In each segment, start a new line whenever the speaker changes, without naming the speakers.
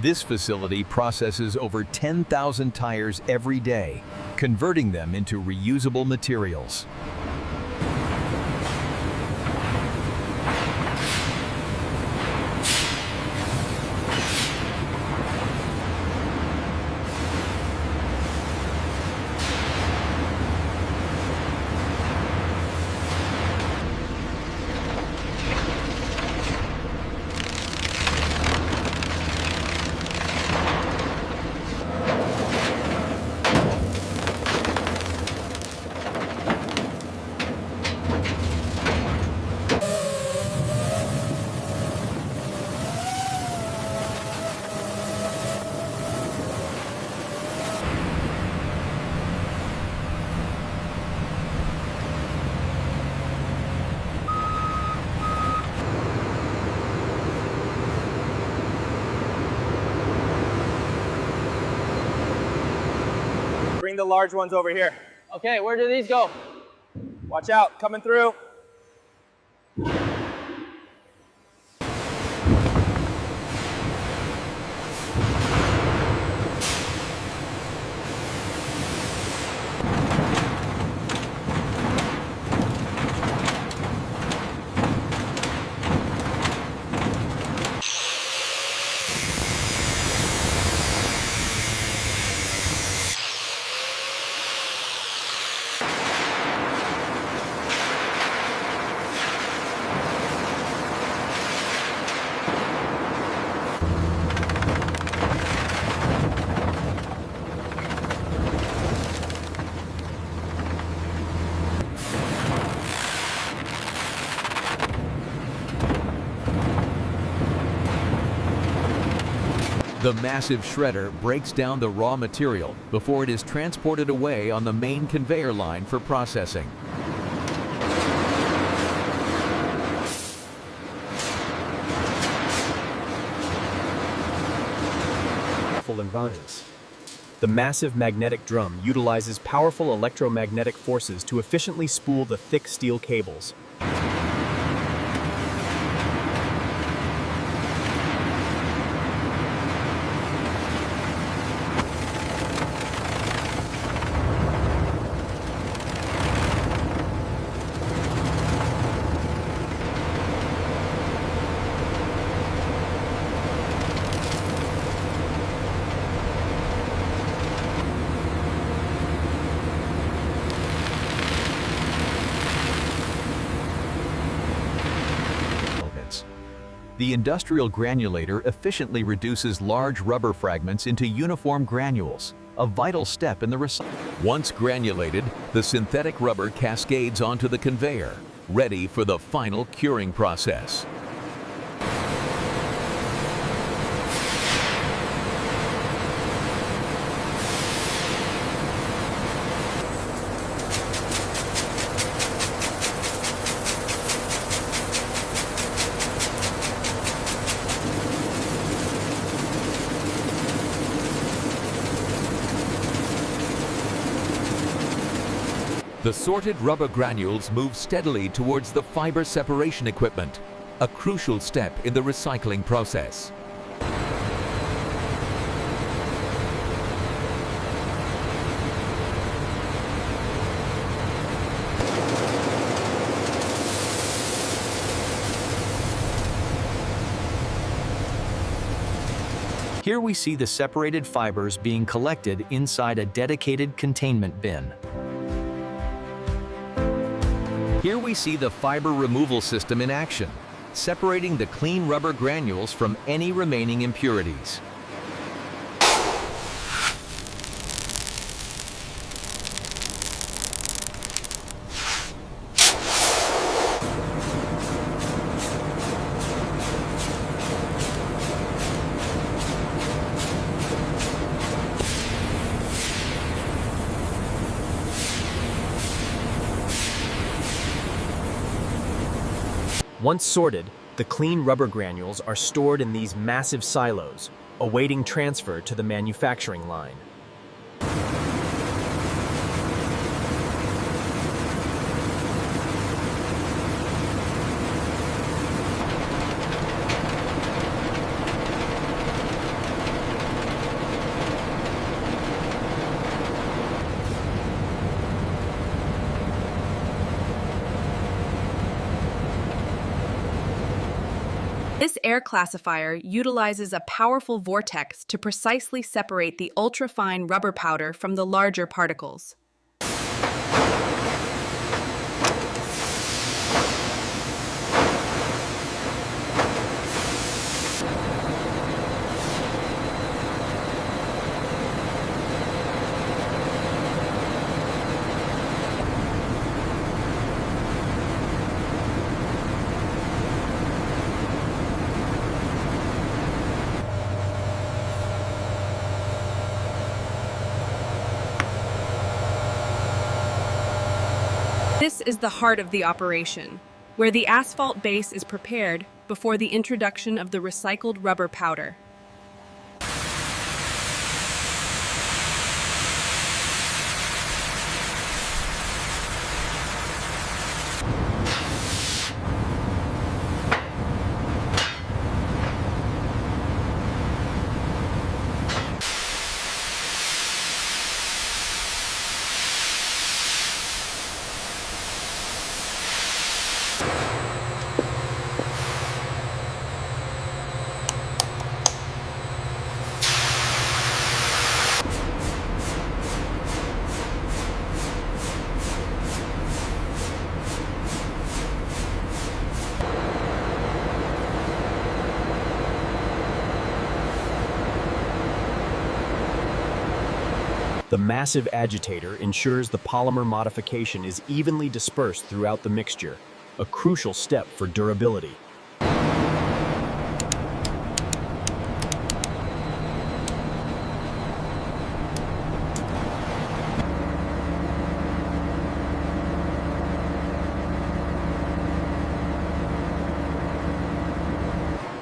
This facility processes over 10,000 tires every day, converting them into reusable materials.
Bring the large ones over here.
Okay, where do these go?
Watch out, coming through.
The massive shredder breaks down the raw material before it is transported away on the main conveyor line for processing.
Environments. The massive magnetic drum utilizes powerful electromagnetic forces to efficiently spool the thick steel cables.
The industrial granulator efficiently reduces large rubber fragments into uniform granules, a vital step in the recycling. Once granulated, the synthetic rubber cascades onto the conveyor, ready for the final curing process. The sorted rubber granules move steadily towards the fiber separation equipment, a crucial step in the recycling process.
Here we see the separated fibers being collected inside a dedicated containment bin.
Here we see the fiber removal system in action, separating the clean rubber granules from any remaining impurities.
Once sorted, the clean rubber granules are stored in these massive silos, awaiting transfer to the manufacturing line.
This air classifier utilizes a powerful vortex to precisely separate the ultrafine rubber powder from the larger particles. This is the heart of the operation, where the asphalt base is prepared before the introduction of the recycled rubber powder.
The massive agitator ensures the polymer modification is evenly dispersed throughout the mixture, a crucial step for durability.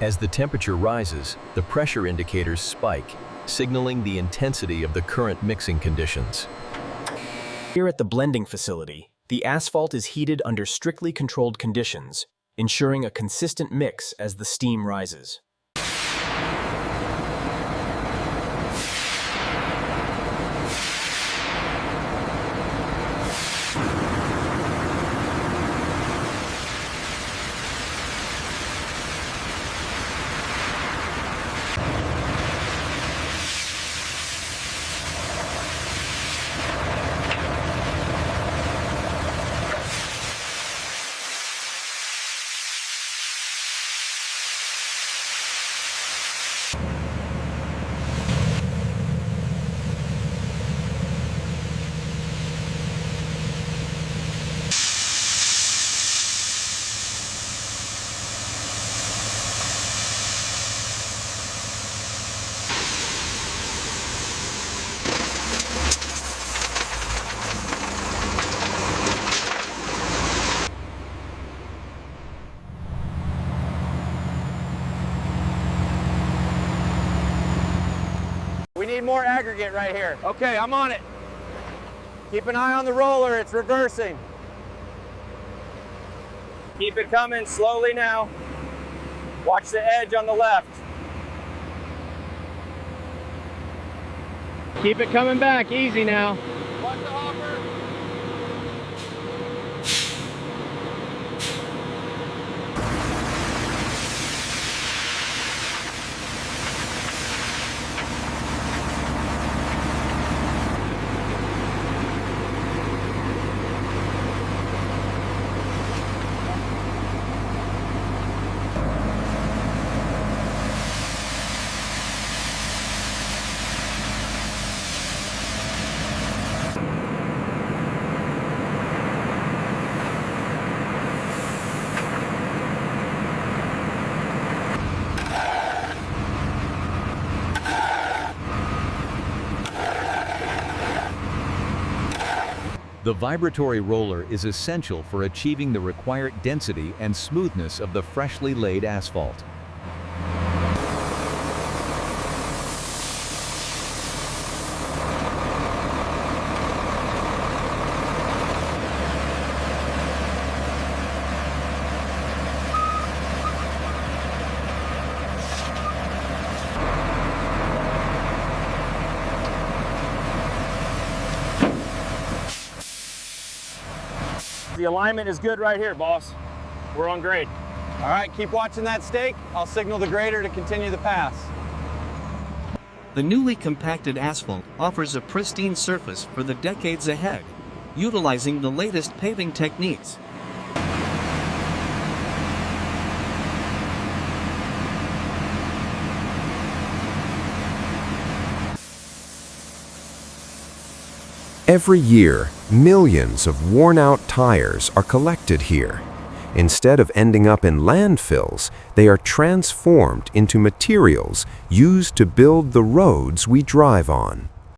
As the temperature rises, the pressure indicators spike, signaling the intensity of the current mixing conditions.
Here at the blending facility, the asphalt is heated under strictly controlled conditions, ensuring a consistent mix as the steam rises.
We need more aggregate right here. Okay, I'm on it. Keep an eye on the roller, it's reversing. Keep it coming slowly now. Watch the edge on the left. Keep it coming back, easy now. Watch the hopper.
The vibratory roller is essential for achieving the required density and smoothness of the freshly laid asphalt.
The alignment is good right here, boss. We're on grade. All right, keep watching that stake. I'll signal the grader to continue the pass.
The newly compacted asphalt offers a pristine surface for the decades ahead, utilizing the latest paving techniques.
Every year, millions of worn-out tires are collected here. Instead of ending up in landfills, they are transformed into materials used to build the roads we drive on.